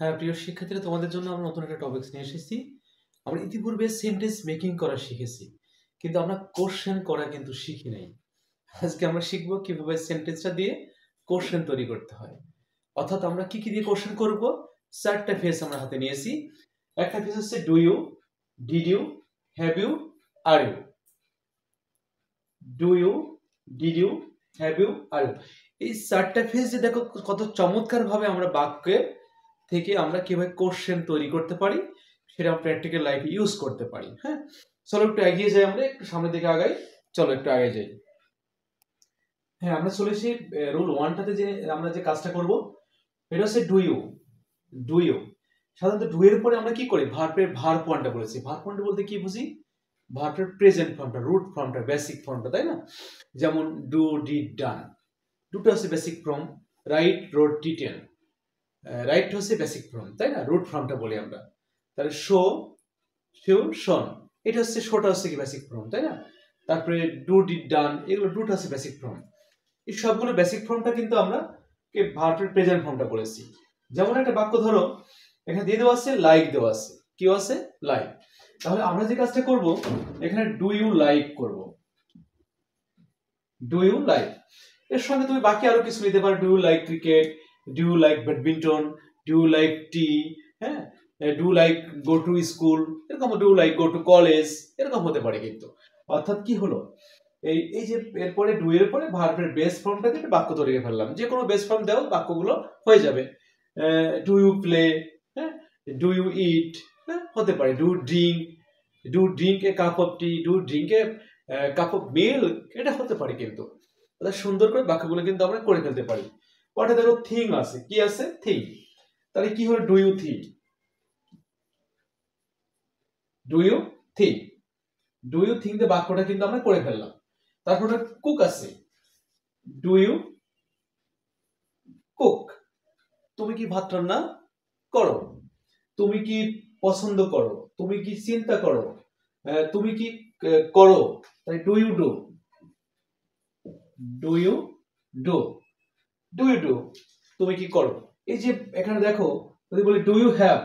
হ্যাঁ, প্রিয় শিক্ষার্থীরা, তোমাদের জন্য আমরা নতুন একটা টপিকস নিয়ে এসেছি। আমরা ইতিপূর্বে সেন্টেন্স মেকিং করা শিখেছি, কিন্তু আমরা কোশ্চেন করা কিন্তু শিখি নাই। আজকে আমরা শিখবো কিভাবে সেন্টেন্সটা দিয়ে কোশ্চেন তৈরি করতে হয়। অর্থাৎ আমরা কি কি দিয়ে কোশ্চেন করব? চারটা ফেজ আমরা হাতে নিয়েছি। একটা ফেজ হচ্ছে do you, did you, have you, are you. Do you, did you, have you, are you. এই চারটা ফেজে দেখো কত চমৎকার ভাবে আমরা বাক্যে থেকে আমরা কিভাবে কোশ্চেন তৈরি করতে পারি, সেটা প্র্যাকটিক্যাল লাইফে ইউজ করতে পারি। হ্যাঁ, চলো একটু এগিয়ে যাই, আমরা একটু সামনের দিকে আগাই। চলো একটু আগে যাই। হ্যাঁ, আমরা চলে এসে রুল 1টাতে যে আমরা যে কাজটা করব, এটা হচ্ছে ডু ইউ। ডু ইউ সাধারণত ডু এর পরে আমরা কি করি? ভার্বের ভার্ব ফর্মটা বলেছি। ভার্ব ফর্মটা বলতে কি বুঝি? ভার্বের প্রেজেন্ট ফর্মটা, রুট ফর্মটা, বেসিক ফর্মটা, তাই না? যেমন ডু, ডিড, ডান। দুটো হচ্ছে basic form. Right, road, written. Right হচ্ছে বেসিক ফর্ম, তাই না? রুট ফর্মটা বলি আমরা। তাহলে শো, শিউ, শন, এটা হচ্ছে শোটা হচ্ছে কি বেসিক ফর্ম, তাই না? তারপরে ডু, ডিড, ডান, এগুলো ডুটা হচ্ছে বেসিক ফর্ম। এই সবগুলো বেসিক ফর্মটা কিন্তু আমরা ভার্বের প্রেজেন্ট ফর্মটা বলেছি। যেমন একটা বাক্য ধরো, এখানে দিয়ে দেওয়া আছে লাইক, দেওয়া আছে কি আছে? লাইক। তাহলে আমরা যে কাজটা করব, এখানে ডু ইউ লাইক করব। ডু ইউ লাইক, এর সঙ্গে তুমি বাকি আরো কিছু নিতে পারো। Do you like cricket, do you like badminton, do you like tea, হ্যাঁ, do like go to school, এরকম do like go to college, এরকম হতে পারে। কিন্তু অর্থাৎ কি হলো, এই এই যে এরপরে ডু এর পরে ভার্বের বেস ফর্মটা দিয়ে বাক্য তৈরি করে ফেললাম। যে কোনো বেস ফর্ম দাও, বাক্যগুলো হয়ে যাবে। ডু ইউ প্লে, হ্যাঁ, ডু ইউ ইট, হ্যাঁ, হতে পারে। Do drink a cup of T, do drink a cup of milk, এটা হতে পারে। কিন্তু সুন্দর করে বাক্যগুলো কিন্তু আমরা করে ফেলতে পারি। পরে দেখো থিং আছে, কি আছে? থিং। তাহলে কি হলো? Do you think, do you think, do you think দিয়ে বাক্যটা কিন্তু আমরা করে ফেললাম। তারপরে কুক আছে, ডু ইউ কুক, তুমি কি ভাত রান্না করো? তুমি কি পছন্দ করো? তুমি কি চিন্তা করো? তুমি কি করো? তাই do you do, do you do, do you do, তুমি কি করো? এই যে এখানে দেখো, যদি বলি do you have,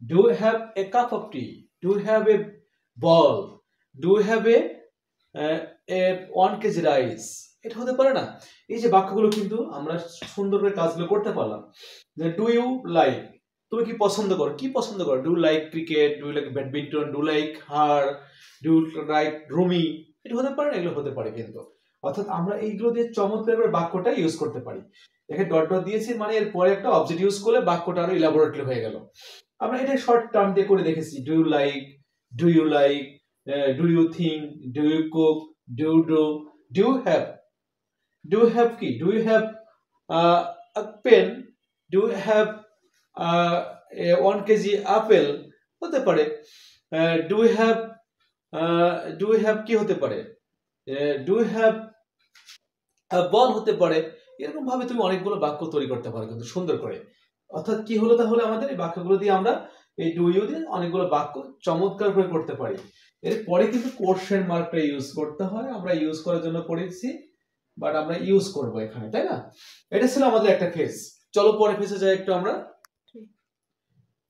do you have a cup of tea, do you have a ball, do you have a 1 kg rice, এটা হতে পারে না? এই যে বাক্যগুলো কিন্তু আমরা সুন্দর করে কাজগুলো করতে পারলাম। যে ডু ইউ লাইক, তুমি কি পছন্দ করো? কি পছন্দ করো? Do like cricket, do like badminton, do like her, do like Rumi, এটা হতে পারে না? এগুলো হতে পারে। কিন্তু অর্থাৎ আমরা এইগুলো দিয়ে চমৎকার করে বাক্যটা ইউজ করতে পারি। এখানে ডট ডট দিয়েছি, মানে এর পরে একটা অবজেক্ট ইউজ করলে বাক্যটা আরো ইলাবোরেটলি হয়ে গেল। আমরা এটা শর্ট টার্ম দিয়ে করে দেখেছি। Do you like, do you like, do you think, do you cook, do do, do have. Do have কি? Do you have a pen, do have 1 K G apple, হতে পারে। ডু হ্যাভ, ডু হ্যাভ কি হতে পারে? Do have বল হতে পারে। এরকম ভাবে তুমি অনেকগুলো বাক্য তৈরি করতে পারো কিন্তু সুন্দর করে। অর্থাৎ কি হলো তাহলে, আমাদের এই বাক্যগুলো দিয়ে আমরা এই ডু ইউ দিয়ে অনেকগুলো বাক্য চমৎকার করে করতে পারি। এরপরে কিন্তু কোশ্চেন মার্কটা ইউজ করতে হয়। আমরা ইউজ করার জন্য পড়েছি, বাট আমরা ইউজ করব এখানে, তাই না? এটা ছিল আমাদের একটা ফেজ। চলো পরে ফেজে যাই একটু আমরা।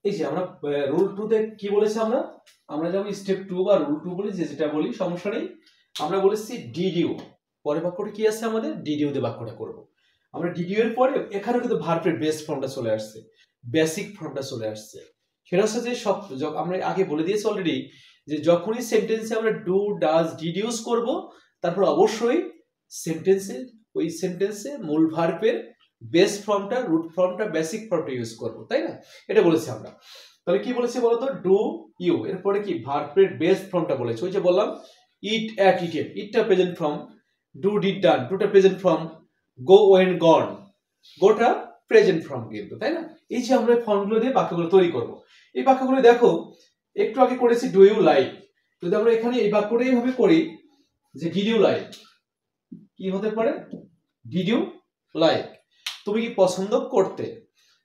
এই যে আমরা রুল 2 তে কি বলেছি, আমরা যেমন স্টেপ 2 বা রুল 2 বলি, যেটা বলি সমস্যা নেই। আমরা বলেছি ডিড ইউ, পরে বাক্যটা কি আছে আমাদের? ডিড ইউ দিয়ে বাক্যটা করব। আমরা ডিড ইউ এর পরে এখানে কিন্তু ভার্বের বেস ফর্মটা চলে আসছে, বেসিক ফর্মটা চলে আসছে। সেটা হচ্ছে যে সব আমরা আগে বলে দিয়েছি অলরেডি, যে যখনই সেন্টেন্সে আমরা ডু, ডাজ, ডিড ইউজ করব, তারপর অবশ্যই ওই সেন্টেন্সে মূল ভার্বের বেস ফর্মটা, রুট ফর্মটা, বেসিক ফর্মটা ইউজ করব, তাই না? এটা বলেছি আমরা। তাহলে কি বলেছি বলতো? ডু ইউ এরপরে কি ভার্বের বেস ফর্মটা বলেছি। ওই যে বললাম ইট, অ্যাট, ইটেড, ইটটা present form. Do, did, done, ডুটা present form. Go, went, gone, গোটা প্রেজেন্ট ফর্ম কিন্তু, তাই না? এই যে আমরা ফর্মগুলো দিয়ে বাক্যগুলো তৈরি করব। এই বাক্যগুলো দেখো, একটু আগে করেছি ডু ইউ লাইক। যদি আমরা এখানে এই বাক্যটা এইভাবে করি যে ডিড ইউ লাইক, কি হতে পারে? ডিড ইউ লাইক, তুমি কি পছন্দ করতে?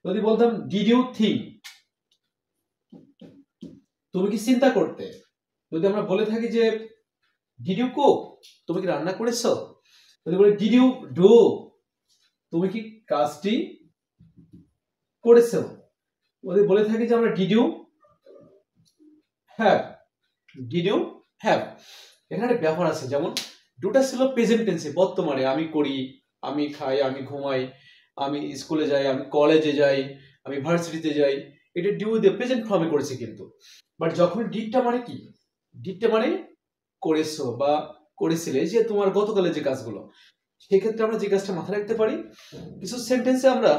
যদি বলতাম ডিড ইউ থিঙ্ক, তুমি কি চিন্তা করতে? যদি আমরা বলে থাকি যে ডিড ইউ কুক, তুমি কি রান্না করেছো? যদি বলি ডিড ইউ ডু, তুমি কি কাজটি করেছো, ওদের বলে থাকি যে আমরা did you have, did you have. এখানে ব্যাপার আছে, যেমন ডুটা ছিল প্রেজেন্ট টেন্সে, বর্তমানে আমি করি, আমি খাই, আমি ঘুমাই, আমি স্কুলে যাই, আমি কলেজে যাই, আমি ভার্সিটিতে যাই, এটা ডিউ দিয়ে প্রেজেন্ট ফর্মে করেছি কিন্তু। বাট যখন ডিডটা মানে কি, ডিডটা মানে করেছো বা করেছিলে, যে তোমার গতকালের যে কাজগুলো, সেক্ষেত্রে আমরা যে কাজটা মাথায় রাখতে পারি, কিছু সেন্টেন্সে আমরা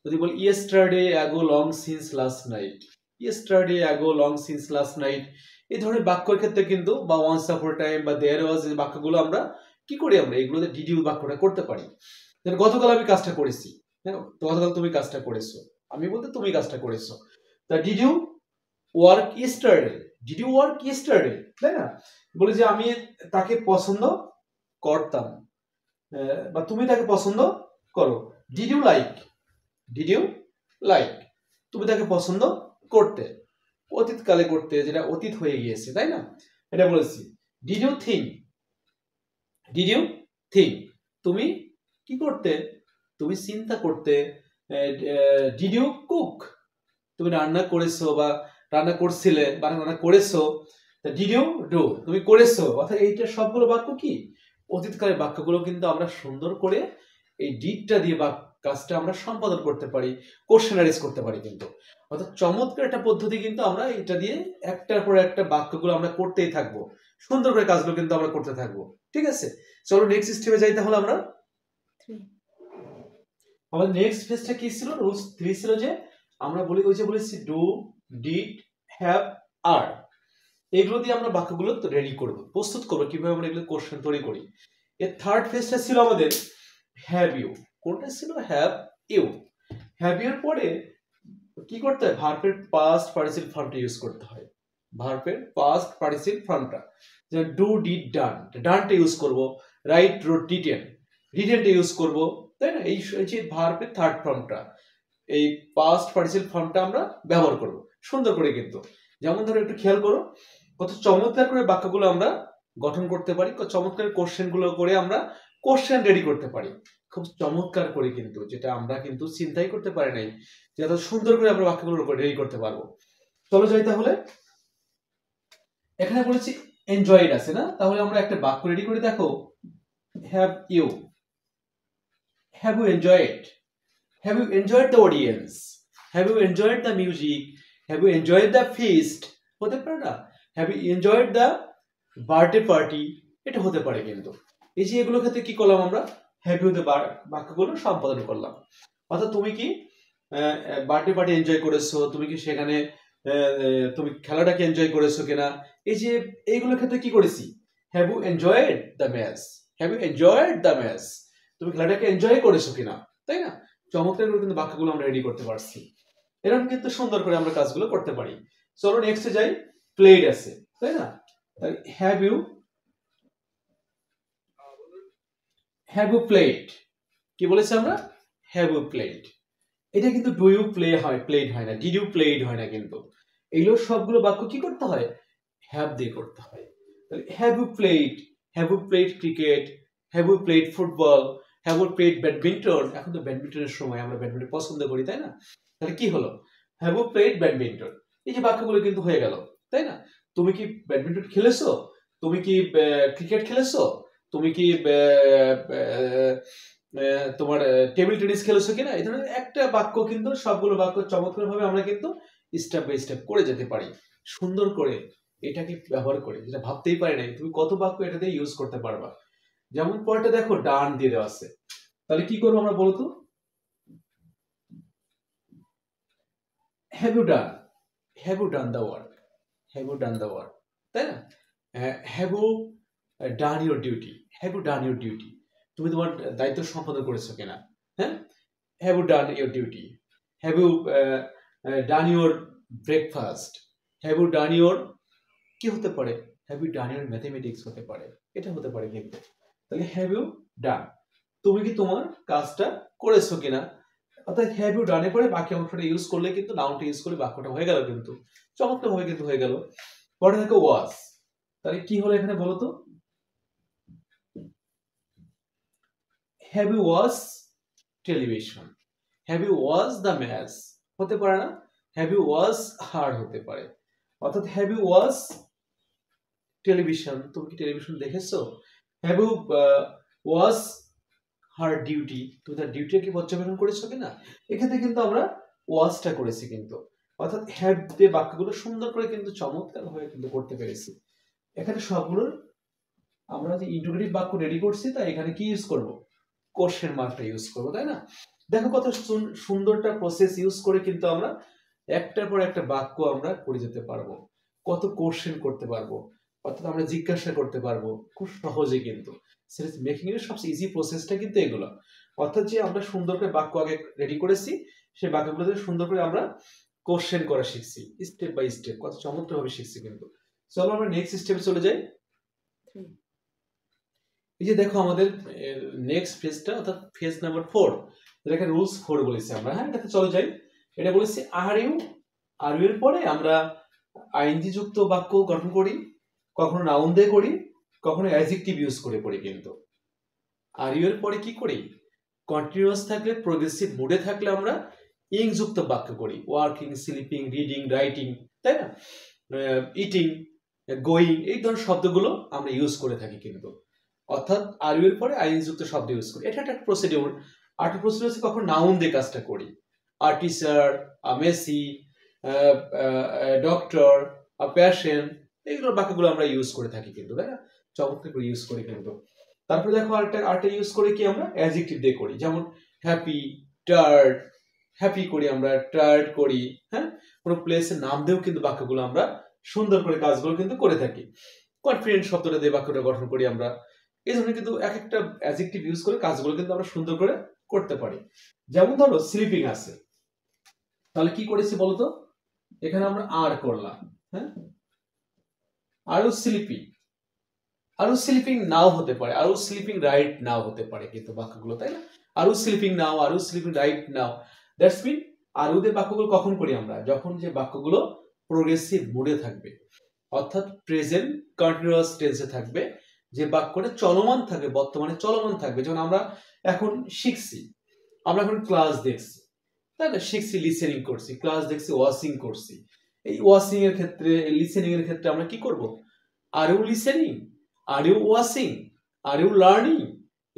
যদি বলি yesterday ago long since last night, yesterday ago long since last night, এই ধরনের বাক্যের ক্ষেত্রে কিন্তু, বা ওয়ান্স আফর টাইম বা দেয়ার ওয়াজ, এই বাক্যগুলো আমরা কি করি, আমরা এগুলোতে ডিড ইউ বাক্যটা করতে পারি। গতকাল আমি কাজটা করেছি, হ্যাঁ, গতকাল তুমি কাজটা করেছো, আমি বলতে তুমি কাজটা করেছো। তা did you work yesterday, did you work yesterday, তাই না? বলে যে আমি তাকে পছন্দ করতাম, বা তুমি তাকে পছন্দ করো। Did you like, did you like, তুমি তাকে পছন্দ করতে, অতীতকালে করতে, যেটা অতীত হয়ে গিয়েছে, তাই না? এটা বলেছি। Did you think, did you think, তুমি কি করতে, তুমি চিন্তা করতে। ডিড ইউ কুক, তুমি রান্না করেছো বা রান্না করছিলে বা রান্না করেছো। ডিড ইউ ডু, তুমি করেছো। অর্থাৎ এইটা সবগুলো বাক্য কি, অতীতকালের বাক্যগুলো কিন্তু আমরা সুন্দর করে এই ডিডটা দিয়ে কাজটা আমরা সম্পাদন করতে পারি, কোশ্চেনারাইজ করতে পারি কিন্তু। অর্থাৎ চমৎকার একটা পদ্ধতি কিন্তু আমরা এটা দিয়ে একটার পর একটা বাক্যগুলো আমরা করতেই থাকবো, সুন্দর করে কাজগুলো কিন্তু আমরা করতে থাকবো। ঠিক আছে, চলো নেক্সট স্টেপে যাই তাহলে আমরা। আমাদের নেক্সট ফেজটা কি ছিল, রুলস 3 ছিল যে আমরা বলি, ওই যে বলেছি ডু, ডিড, হ্যাভ, আর, এগুলো দিয়ে আমরা বাক্যগুলো রেডি করব, প্রস্তুত করব, কিভাবে আমরা এগুলো কোশ্চেন তৈরি করি। এর থার্ড ফেজটা ছিল আমাদের হ্যাভ ইউ। কোনটা ছিল, হ্যাভ ইউ। হ্যাভ ইউর পরে কি করতে হয়, ভার্বের পাস্ট পার্টিসিপল ফর্মটা ইউজ করতে হয়, ভার্বের পাস্ট পার্টিসিপল ফর্মটা, যেমন ডু, ডিড, ডান, ডানটা ইউজ করব, রাইট, রোড, রিটেন, রিটেনটা ইউজ করব, তাই না? এই যে ভার্বের থার্ড ফর্মটা, এই পাস্ট পার্টিসিপল ফর্মটা আমরা ব্যবহার করব সুন্দর করে কিন্তু। যেমন ধরো একটু খেয়াল করো, কত চমৎকার করে বাক্যগুলো আমরা গঠন করতে পারি, চমৎকার কোশ্চেন গুলো করে আমরা কোশ্চেন রেডি করতে পারি, খুব চমৎকার করে কিন্তু, যেটা আমরা কিন্তু চিন্তাই করতে পারি নাই যে এত সুন্দর করে আমরা বাক্যগুলো রেডি করতে পারবো। চলো যাই তাহলে। এখানে বলেছি এনজয়েড আছে না, তাহলে আমরা একটা বাক্য রেডি করে দেখো। Have you, have you enjoyed, have you enjoyed the audience, have you enjoyed the music, have you enjoyed the feast, হতে পারে না, have you enjoyed the birthday party, এটা হতে পারে কিন্তু। এই যে এগুলো ক্ষেত্রে কি করলাম আমরা, have you the বাক্যগুলো সম্পাদন করলাম। অর্থাৎ তুমি কি বার্থডে পার্টি এনজয় করেছো, তুমি কি সেখানে তুমি খেলাটাকে এনজয় করেছো কিনা, এই যে এইগুলো ক্ষেত্রে কি করেছি, have you enjoyed the match, have you enjoyed the match, তুমি খেলাটাকে এনজয় করেছো কিনা, তাই না? চমৎকার করে কিন্তু বাক্যগুলো আমরা রেডি করতে পারছি, এরকম কিন্তু সুন্দর করে আমরা কাজগুলো করতে পারি। চলো নেক্সটে যাই, প্লেড আছে, তাই না? Have you, have you played, কি বলেছি আমরা, হ্যাভ ইউ প্লেড। এটা কিন্তু ডু ইউ প্লে হয়, প্লেড হয় না, ডিড ইউ প্লেড হয় না কিন্তু। এইগুলো সবগুলো বাক্য কি করতে হয়, হ্যাভ দিয়ে করতে হয়। তাহলে have you played, have you played cricket, have you played football, have you played badminton. এখন তো ব্যাডমিন্টনের সময়, আমরা ব্যাডমিন্টন পছন্দ করি, তাই না? তাহলে কি হলো, হ্যাভ ইউ প্লেড ব্যাডমিন্টন। এই যে বাক্যগুলো কিন্তু হয়ে গেল, তাই না? তুমি কি ব্যাডমিন্টন খেলেছো, তুমি কি ক্রিকেট খেলেছো, তুমি কি তোমার টেবিল টেনিস খেলেছো কিনা, এই ধরনের একটা বাক্য কিন্তু, সবগুলো বাক্য চমৎকার ভাবে আমরা কিন্তু স্টেপ বাই স্টেপ করে যেতে পারি, সুন্দর করে এটাকে ব্যবহার করে, যেটা ভাবতেই পারি নাই, তুমি কত বাক্য এটা দিয়ে ইউজ করতে পারবা। যেমন পরেরটা দেখো, ডান দিয়ে দেওয়া আছে, তাহলে কি করবো আমরা বলতো, have you done, have you done the work, have you done the work, তাই না? Have you done your duty, have you done your duty, তুমি তোমার দায়িত্ব সম্পাদন করেছো কিনা, হ্যাঁ? Have you done your duty, have you done your breakfast, have you done your, কি হতে পারে, have you done your mathematics হতে পারে, এটা হতে পারে কিন্তু। তাহলে হ্যাভ ইউ ডান, তুমি কি তোমার কাজটা করেছো কিনা। অর্থাৎ হ্যাভ ইউ ডানে পরে বাকি অংশটা ইউজ করলে কিন্তু, নাউনটা ইউজ করলে বাক্যটা হয়ে গেল কিন্তু, চমৎকার ভাবে কিন্তু হয়ে গেল। পরে দেখো ওয়াজ, তাহলে কি হলো এখানে বলো তো, have you watch television, have you watch the match, হতে পারে না, হ্যাভ ইউ ওয়াচ হার্ড হতে পারে। অর্থাৎ হ্যাভ ইউ ওয়াচ টেলিভিশন, তুমি কি টেলিভিশন দেখেছো? Have you watch her duty, তুমি তার ডিউটি কি পর্যবেক্ষণ করেছো কিনা? এক্ষেত্রে কিন্তু আমরা ওয়াচটা করেছি কিন্তু, অর্থাৎ হ্যাভ দিয়ে বাক্যগুলো সুন্দর করে কিন্তু চমৎকার ভাবে কিন্তু করতে পেরেছি। এখানে সবগুলোর আমরা যে ইন্টিগ্রেটিভ বাক্য রেডি করছি, তাই এখানে কি ইউজ করব? কোশ্চেন মার্কটা ইউজ করব, তাই না? দেখো কত সুন্দরটা প্রসেস ইউজ করে কিন্তু আমরা একটার পর একটা বাক্য আমরা করে যেতে পারবো, কত কোশ্চেন করতে পারবো, অর্থাৎ আমরা জিজ্ঞাসা করতে পারবো খুব সহজে কিন্তু। সিরিজ মেকিং এর সবচেয়ে ইজি প্রসেসটা কিন্তু এগুলো, অর্থাৎ যে আমরা সুন্দর করে বাক্য আগে রেডি করেছি, সেই বাক্যগুলোতে সুন্দর করে আমরা কোশ্চেন করা শিখছি স্টেপ বাই স্টেপ, কত চমৎকার ভাবে শিখছি কিন্তু। চলো আমরা নেক্সট স্টেপে চলে যাই। এই যে দেখো আমাদের নেক্সট ফেজটা, অর্থাৎ ফেজ নাম্বার 4, যেটাকে রুলস 4 বলেছি আমরা। হ্যাঁ, এটাতে চলে যাই। এটা বলেছি আর ইউ এর পরে আমরা আইএনজি যুক্ত বাক্য গঠন করি, কখনো নাউন দিয়ে করি, কখনো অ্যাডজেক্টিভ ইউজ করে করি কিন্তু। আর ইউ এর পরে কি করি? কন্টিনিউয়াস থাকলে, প্রোগ্রেসিভ মুডে থাকলে আমরা ইং যুক্ত বাক্য করি, ওয়ার্কিং, স্লিপিং, রিডিং, রাইটিং, তাই না, ইটিং, গোয়িং, এই ধরনের শব্দগুলো আমরা ইউজ করে থাকি কিন্তু। অর্থাৎ আর ইউ এর পরে আইএনজি যুক্ত শব্দ ইউজ করি, এটা একটা প্রসিডিউর। আরেকটা প্রসিডিউর হচ্ছে কখন নাউন দিয়ে কাজটা করি, আ টিচার, আ মেসি, ডক্টর, আ পেশেন্ট, এইগুলো বাক্যগুলো আমরা ইউজ করে থাকি কিন্তু, তাই না? চমৎকার করে ইউজ করি কিন্তু। তারপরে দেখো আরেকটা ইউজ করে কি আমরা অ্যাডজেক্টিভ দিয়ে করি, যেমন হ্যাপি, টায়ার্ড, হ্যাপি করি আমরা, টায়ার্ড করি। হ্যাঁ, কোনো প্লেসের নাম দিয়েও কিন্তু বাক্যগুলো আমরা সুন্দর করে কাজগুলো কিন্তু করে থাকি। কনফিডেন্ট শব্দটা দিয়ে বাক্যটা গঠন করি আমরা। এই ধরনের কিন্তু এক একটা অ্যাডজেক্টিভ ইউজ করে কাজগুলো কিন্তু আমরা সুন্দর করে করতে পারি। যেমন ধরো স্লিপিং আছে, তাহলে কি করেছি বলতো? এখানে আমরা আর করলাম, হ্যাঁ, আরো স্লিপিং, আরো স্লিপিং নাও হতে পারে, আরো স্লিপিং রাইট নাও হতে পারে কিন্তু বাক্যগুলো, তাই না? আরো sleeping now, are sleeping right now, that's mean are দিয়ে বাক্যগুলো কখন করি আমরা? যখন যে বাক্যগুলো প্রোগ্রেসিভ মুডে থাকবে, অর্থাৎ প্রেজেন্ট কন্টিনিউয়াস টেন্সে থাকবে, যে বাক্যটা চলমান থাকবে, বর্তমানে চলমান থাকবে। যেমন আমরা এখন শিখছি, আমরা এখন ক্লাস দেখছি, তাই না? শিখছি, লিসেনিং করছি, ক্লাস দেখছি, ওয়াচিং করছি। এই ওয়াচিং এর ক্ষেত্রে, লিসেনিং এর ক্ষেত্রে আমরা কি করব? Are you listening, are you watching, are you learning,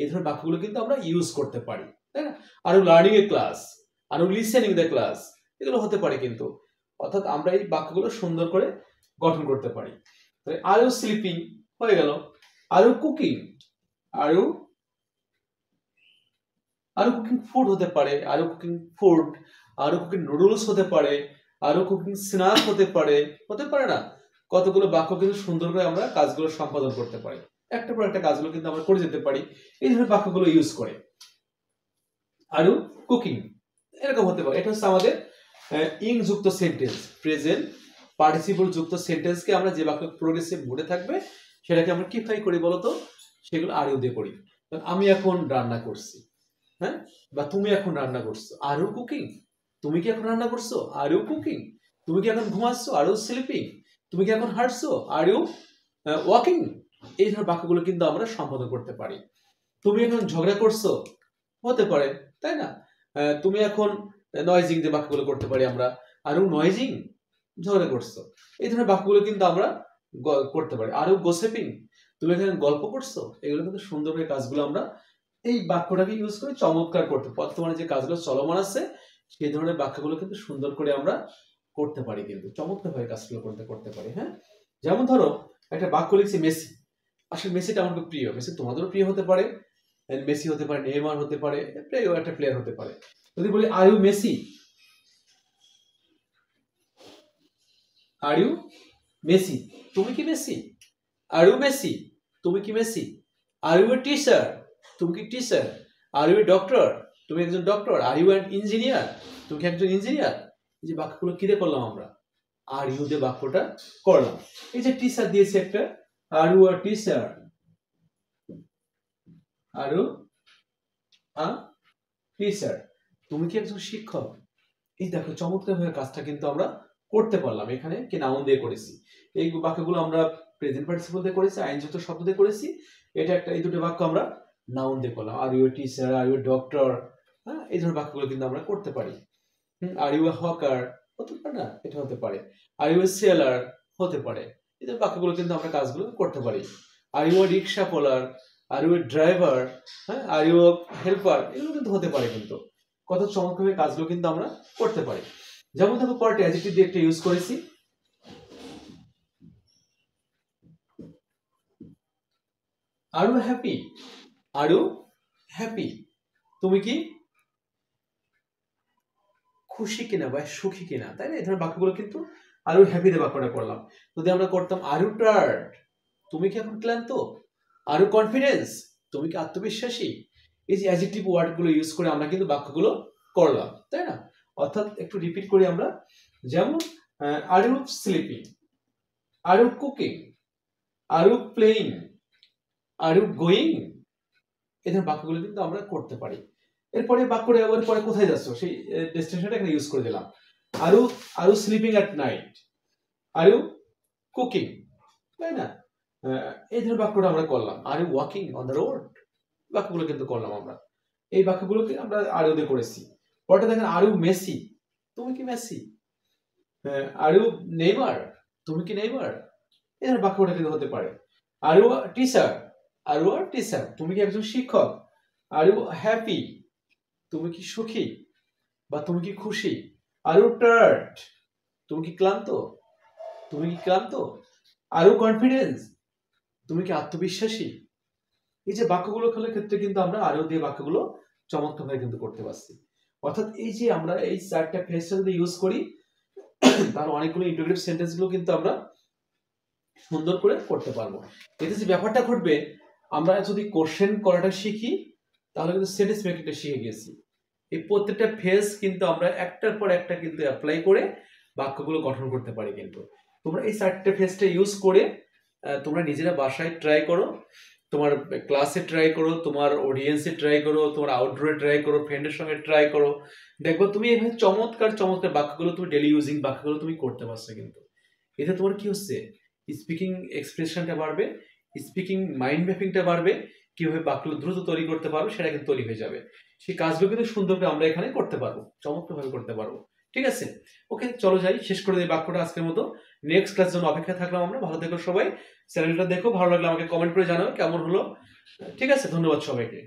এই ধরনের বাক্যগুলো কিন্তু আমরা ইউজ করতে পারি, তাই না? Are you learning a class, are you listening the class, এগুলো হতে পারে কিন্তু। অর্থাৎ আমরা এই বাক্যগুলো সুন্দর করে গঠন করতে পারি। তাহলে আর ইউ স্লিপিং হয়ে গেল। Are you cooking, are you cooking food হতে পারে, are you cooking food, are you cooking noodles হতে পারে, আর ইউ কুকিং স্ন্যাক হতে পারে না? কতগুলো বাক্য কিন্তু সুন্দর করে আমরা কাজগুলো সম্পাদন করতে পারি, একটা পর একটা কাজগুলো কিন্তু আমরা করে যেতে পারি এই ধরনের বাক্যগুলো ইউজ করে। আর ইউ কুকিং এরকম হতে পারে। এটা হচ্ছে আমাদের ইং যুক্ত সেন্টেন্স, প্রেজেন্ট পার্টিসিপল যুক্ত সেন্টেন্সকে আমরা যে বাক্য প্রোগ্রেসিভ মুডে থাকবে সেটাকে আমরা কি ফাই করি বলতো? সেগুলো আর ইউ দিয়ে করি। আমি এখন রান্না করছি, হ্যাঁ, বা তুমি এখন রান্না করছো, আর ইউ কুকিং, তুমি কি এখন রান্না করছো? আর ইউ কুকিং, তুমি কি এখন ঘুমাচ্ছ? আর ইউ স্লিপিং, তুমি কি এখন হাঁটছো? আর ইউ ওয়াকিং, এই ধরনের বাক্যগুলো কিন্তু আমরা সম্পাদন করতে পারি। তুমি এখন ঝগড়া করছো হতে পারে, তাই না? তুমি এখন নয়েজিং যে বাক্যগুলো করতে পারি আমরা, আর ইউ নয়েজিং, ঝগড়া করছো, এই ধরনের বাক্যগুলো কিন্তু আমরা করতে পারি। আর ইউ গোসিপিং, তুমি এখানে গল্প করছো, এগুলো কিন্তু সুন্দর করে কাজগুলো আমরা এই বাক্যটাকে ইউজ করে চমৎকার করতে, বর্তমানে যে কাজগুলো চলমান আছে সেই ধরনের বাক্যগুলো কিন্তু সুন্দর করে আমরা করতে পারি কিন্তু, চমৎকার ভাবে কাজগুলো করতে পারি। হ্যাঁ, যেমন ধরো একটা বাক্য লিখছি মেসি, আসলে মেসিটা আমার খুব প্রিয়, মেসি তোমাদেরও প্রিয় হতে পারে, মেসি হতে পারে, নেইমার হতে পারে, প্রিয় একটা প্লেয়ার হতে পারে। যদি বলি are you Messi, are you Messi, তুমি কি মেসি? আর ইউ মেসি, তুমি কি Messi? Are you a teacher, তুমি কি teacher? Are you a doctor, তুমি একজন doctor? Are you an engineer, তুমি কি একজন ইঞ্জিনিয়ার? এই যে বাক্যগুলো কি দিয়ে করলাম আমরা? আর ইউ দিয়ে বাক্যটা করলাম। এই যে টিচার দিয়েছে একটা, are you a teacher, are you a teacher, তুমি কি একজন শিক্ষক? এই দেখো চমৎকার ভাবে কাজটা কিন্তু আমরা করতে পারলাম। এখানে কি নাউন দিয়ে করেছি, এই বাক্যগুলো আমরা প্রেজেন্ট পার্টিসিপল দিয়ে করেছি, আইনযুক্ত শব্দ দিয়ে করেছি। এটা একটা, এই দুটো বাক্য আমরা নাউন দিয়ে করলাম, are you teacher, are you doctor, হ্যাঁ, এই ধরনের বাক্যগুলো কিন্তু আমরা করতে পারি। আর ইউ এ হকার হতে পারে না, এটা হতে পারে। আর ইউ এ সেলার হতে পারে। এদের বাক্যগুলো কিন্তু আমরা কাজগুলো করতে পারি। Are you a rickshaw puller, are you a driver, হ্যাঁ, আর ইউ হেল্পার, এগুলো কিন্তু হতে পারে। কিন্তু কত চমৎকার কাজগুলো কিন্তু আমরা করতে পারি। যেমন দেখো পরটি অ্যাডজেক্টিভ দিয়ে একটা ইউজ করেছি, are you happy, are you happy, তুমি কি খুশি কিনা বা সুখী কিনা, তাই না? এই ধরনের বাক্যগুলো কিন্তু আর ইউ হ্যাপিতে বাক্যটা করলাম। যদি আমরা করতাম আর ইউ টায়ার্ড, তুমি কি এখন ক্লান্ত? আর ইউ কনফিডেন্স, তুমি কি আত্মবিশ্বাসী? এই যে অ্যাডজেক্টিভ ওয়ার্ডগুলো ইউজ করে আমরা কিন্তু বাক্যগুলো করলাম, তাই না? অর্থাৎ একটু রিপিট করি আমরা, যেমন are you sleeping, are you cooking, are you playing, are you going, এই ধরনের বাক্যগুলো কিন্তু আমরা করতে পারি। এরপরে বাক্যটা এবার পরে কোথায় যাচ্ছ সেই ডেস্টিনেশনটা এখানে ইউজ করে দিলাম। Are you sleeping at night, are you cooking, তাই না? এই ধরনের বাক্যটা আমরা করলাম। Are you walking on the road, বাক্যগুলো কিন্তু করলাম আমরা। এই বাক্যগুলোকে আমরা আর ইউ দিয়ে করেছি। পরটা দেখেন আর ইউ মেসি, তুমি কি মেসি? আর ইউ নেইমার, তুমি কি নেইমার? এই ধরনের বাক্যটা কিন্তু হতে পারে। Are you teacher, are you teacher, তুমি কি একজন শিক্ষক? আর ইউ হ্যাপি, তুমি কি সুখী বা তুমি কি খুশি? আর ইউ টায়ার্ড, তুমি কি ক্লান্ত? তুমি কি ক্লান্ত? আর ইউ কনফিডেন্স, তুমি কি আত্মবিশ্বাসী? এই যে বাক্যগুলো খেলার ক্ষেত্রে কিন্তু আমরা আর ইউ দিয়ে বাক্যগুলো চমৎকারভাবে কিন্তু করতে পারছি। অর্থাৎ এই যে আমরা এই চারটা ফ্রেজটা যদি ইউজ করি তাহলে অনেকগুলো ইন্টারোগেটিভ সেন্টেন্স গুলো কিন্তু আমরা সুন্দর করে করতে পারবো। এতে যে ব্যাপারটা ঘটবে, আমরা যদি কোশ্চেন করাটা শিখি তাহলে কিন্তু সেন্টেন্স মেকিংটা শিখে গেছি। এই প্রত্যেকটা ফেজ কিন্তু আমরা একটার পর একটা কিন্তু অ্যাপ্লাই করে বাক্যগুলো গঠন করতে পারি। কিন্তু তোমরা এই চারটে ফেজটা ইউজ করে তোমরা নিজেরা বাসায় ট্রাই করো, তোমার ক্লাসে ট্রাই করো, তোমার অডিয়েন্সে ট্রাই করো, তোমার আউটডোরে ট্রাই করো, ফ্রেন্ডের সঙ্গে ট্রাই করো। দেখবো তুমি এইভাবে চমৎকার চমৎকার বাক্যগুলো তুমি ডেলি ইউজিং বাক্যগুলো তুমি করতে পারছো। কিন্তু এতে তোমার কি হচ্ছে, স্পিকিং এক্সপ্রেশনটা বাড়বে, স্পিকিং মাইন্ড ম্যাপিংটা বাড়বে, কিভাবে বাক্যগুলো দ্রুত তৈরি করতে পারবো সেটা কিন্তু তৈরি হয়ে যাবে। সেই কাজগুলো কিন্তু সুন্দর করে আমরা এখানে করতে পারবো, চমৎকারভাবে করতে পারবো। ঠিক আছে, ওকে, চলো যাই, শেষ করে দিই বাক্যটা আজকের মতো। নেক্সট ক্লাসের জন্য অপেক্ষা থাকলাম আমরা। ভালো থেকো সবাই, চ্যানেলটা দেখো, ভালো লাগলে আমাকে কমেন্ট করে জানাও কেমন হলো। ঠিক আছে, ধন্যবাদ সবাইকে।